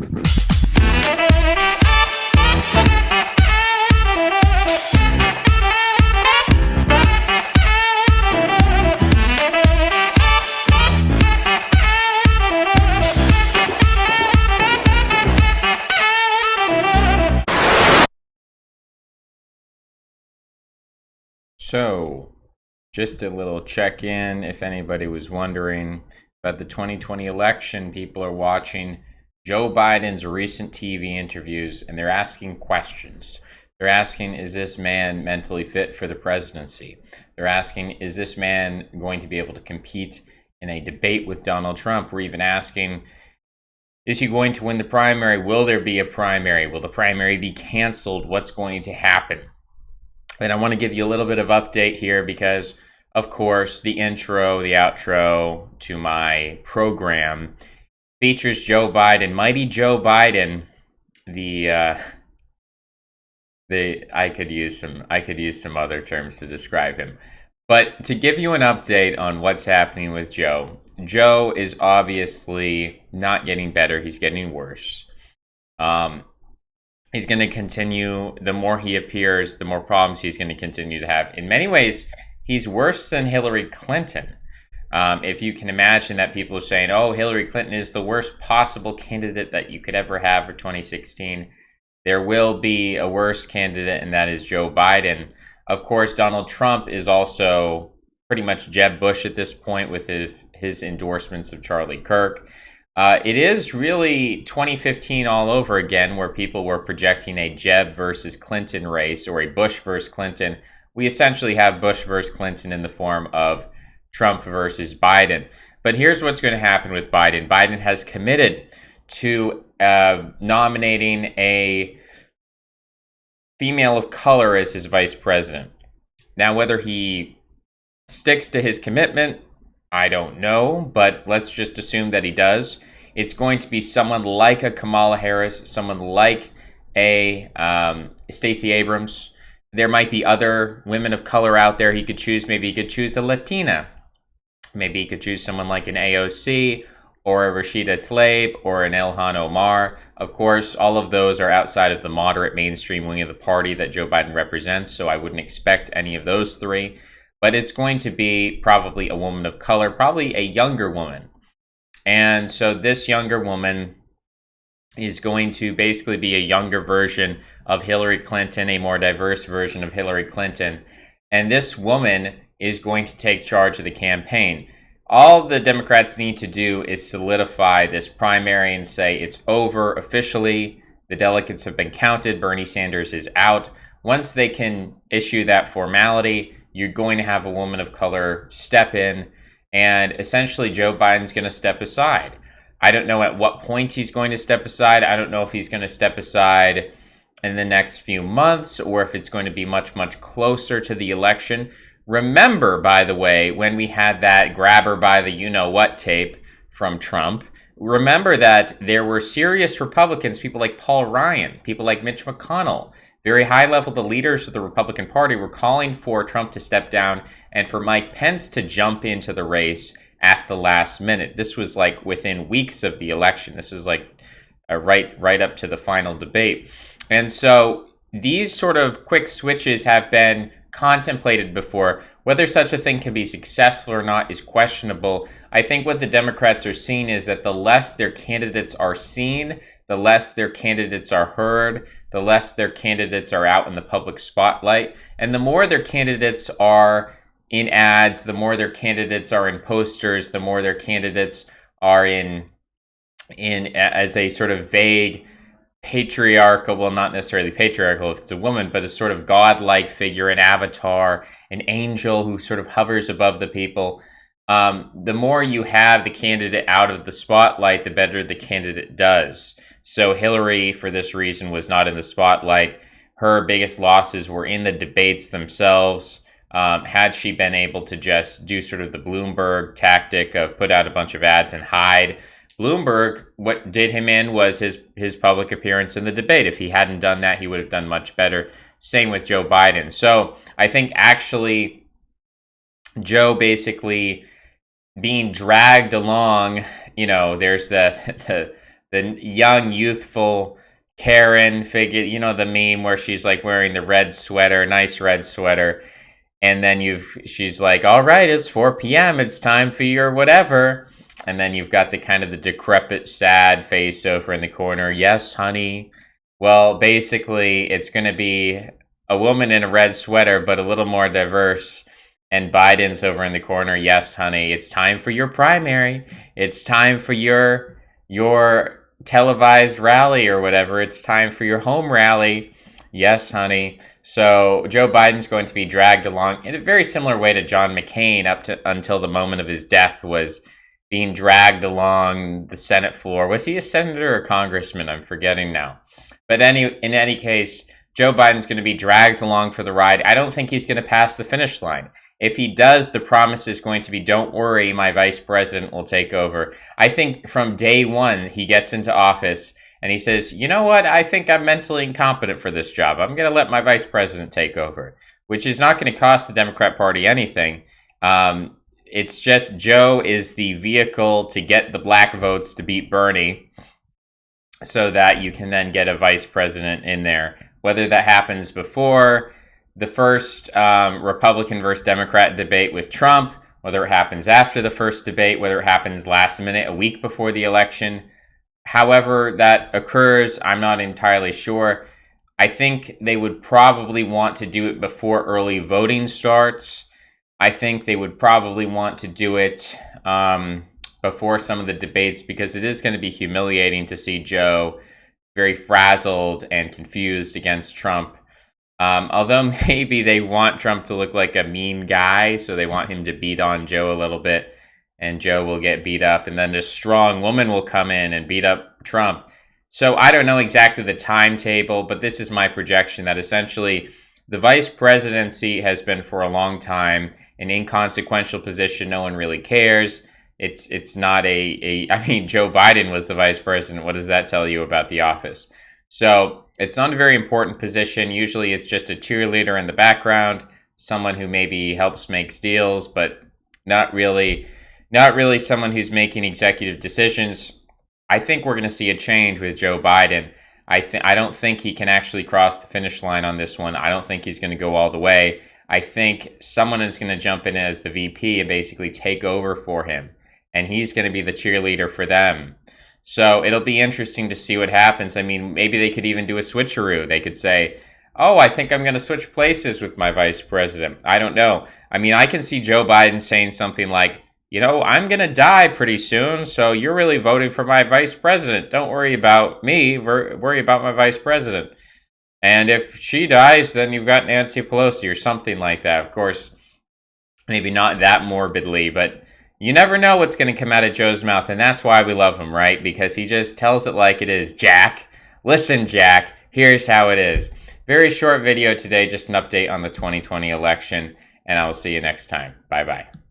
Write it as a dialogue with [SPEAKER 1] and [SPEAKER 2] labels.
[SPEAKER 1] So, just a little check-in if anybody was wondering about the 2020 election. People are watching Joe Biden's recent TV interviews and they're asking questions. They're asking, is this man mentally fit for the presidency? They're asking, is this man going to be able to compete in a debate with Donald Trump? We're even asking, is he going to win the primary? Will there be a primary? Will the primary be canceled? What's going to happen? And I want to give you a little bit of update here because, of course, the intro, the outro to my program features Joe Biden, mighty Joe Biden. I could use some other terms to describe him, but to give you an update on what's happening with Joe. Joe is obviously not getting better; he's getting worse. He's going to continue, the more he appears, the more problems he's going to continue to have. In many ways, he's worse than Hillary Clinton. If you can imagine that people are saying, oh, Hillary Clinton is the worst possible candidate that you could ever have for 2016, there will be a worse candidate, and that is Joe Biden. Of course, Donald Trump is also pretty much Jeb Bush at this point with his endorsements of Charlie Kirk. It is really 2015 all over again, where people were projecting a Jeb versus Clinton race or a Bush versus Clinton. We essentially have Bush versus Clinton in the form of Trump versus Biden. But here's what's going to happen with Biden. Biden has committed to nominating a female of color as his vice president. Now, whether he sticks to his commitment, I don't know, but let's just assume that he does. It's going to be someone like a Kamala Harris, someone like a Stacey Abrams. There might be other women of color out there he could choose. Maybe he could choose a Latina. Maybe he could choose someone like an AOC or a Rashida Tlaib or an Ilhan Omar. Of course, all of those are outside of the moderate mainstream wing of the party that Joe Biden represents, so I wouldn't expect any of those three. But it's going to be probably a woman of color, probably a younger woman. And so this younger woman is going to basically be a younger version of Hillary Clinton, a more diverse version of Hillary Clinton. And this woman is going to take charge of the campaign. All the Democrats need to do is solidify this primary and say it's over officially. The delegates have been counted. Bernie Sanders is out. Once they can issue that formality, you're going to have a woman of color step in, and essentially Joe Biden's going to step aside. I don't know at what point he's going to step aside. I don't know if he's going to step aside in the next few months or if it's going to be much, much closer to the election. Remember, by the way, when we had that grabber by the you-know-what tape from Trump, remember that there were serious Republicans, people like Paul Ryan, people like Mitch McConnell, very high level, the leaders of the Republican Party were calling for Trump to step down and for Mike Pence to jump into the race at the last minute. This was like within weeks of the election. This was like right up to the final debate. And so these sort of quick switches have been contemplated before. Whether such a thing can be successful or not is questionable. I think what the Democrats are seeing is that the less their candidates are seen, the less their candidates are heard, the less their candidates are out in the public spotlight, and the more their candidates are in ads, the more their candidates are in posters, the more their candidates are in as a sort of vague patriarchal, well, not necessarily patriarchal if it's a woman, but a sort of godlike figure, an avatar, an angel who sort of hovers above the people. The more you have the candidate out of the spotlight, the better the candidate does. So Hillary, for this reason, was not in the spotlight. Her biggest losses were in the debates themselves. Had she been able to just do sort of the Bloomberg tactic of put out a bunch of ads and hide, Bloomberg, what did him in was his public appearance in the debate. If he hadn't done that, he would have done much better. Same with Joe Biden. So I think actually Joe basically being dragged along, you know, there's the the young, youthful Karen figure, you know, the meme where she's like wearing the red sweater, nice red sweater. And then she's like, all right, it's 4 p.m. It's time for your whatever. And then you've got the kind of the decrepit, sad face over in the corner. Yes, honey. Well, basically, it's going to be a woman in a red sweater, but a little more diverse. And Biden's over in the corner. Yes, honey. It's time for your primary. It's time for your televised rally or whatever. It's time for your home rally. Yes, honey. So Joe Biden's going to be dragged along in a very similar way to John McCain until the moment of his death was being dragged along the Senate floor. Was he a senator or congressman? I'm forgetting now. But in any case, Joe Biden's going to be dragged along for the ride. I don't think he's going to pass the finish line. If he does, the promise is going to be, don't worry, my vice president will take over. I think from day one, he gets into office and he says, you know what? I think I'm mentally incompetent for this job. I'm going to let my vice president take over, which is not going to cost the Democrat Party anything. It's just Joe is the vehicle to get the black votes to beat Bernie so that you can then get a vice president in there. Whether that happens before the first Republican versus Democrat debate with Trump, whether it happens after the first debate, whether it happens last minute, a week before the election, however that occurs, I'm not entirely sure. I think they would probably want to do it before early voting starts. I think they would probably want to do it before some of the debates because it is going to be humiliating to see Joe very frazzled and confused against Trump. Although maybe they want Trump to look like a mean guy, so they want him to beat on Joe a little bit, and Joe will get beat up, and then a strong woman will come in and beat up Trump. So I don't know exactly the timetable, but this is my projection that essentially the vice presidency has been for a long time an inconsequential position. No one really cares. It's not I mean, Joe Biden was the vice president. What does that tell you about the office? So it's not a very important position. Usually it's just a cheerleader in the background, someone who maybe helps make deals, but not really someone who's making executive decisions. I think we're going to see a change with Joe Biden. I don't think he can actually cross the finish line on this one. I don't think he's going to go all the way. I think someone is going to jump in as the VP and basically take over for him. And he's going to be the cheerleader for them. So it'll be interesting to see what happens. I mean, maybe they could even do a switcheroo. They could say, oh, I think I'm going to switch places with my vice president. I don't know. I mean, I can see Joe Biden saying something like, you know, I'm going to die pretty soon, so you're really voting for my vice president. Don't worry about me. Worry about my vice president. And if she dies, then you've got Nancy Pelosi or something like that. Of course, maybe not that morbidly, but you never know what's going to come out of Joe's mouth, and that's why we love him, right? Because he just tells it like it is. Jack, listen, Jack, here's how it is. Very short video today, just an update on the 2020 election, and I will see you next time. Bye-bye.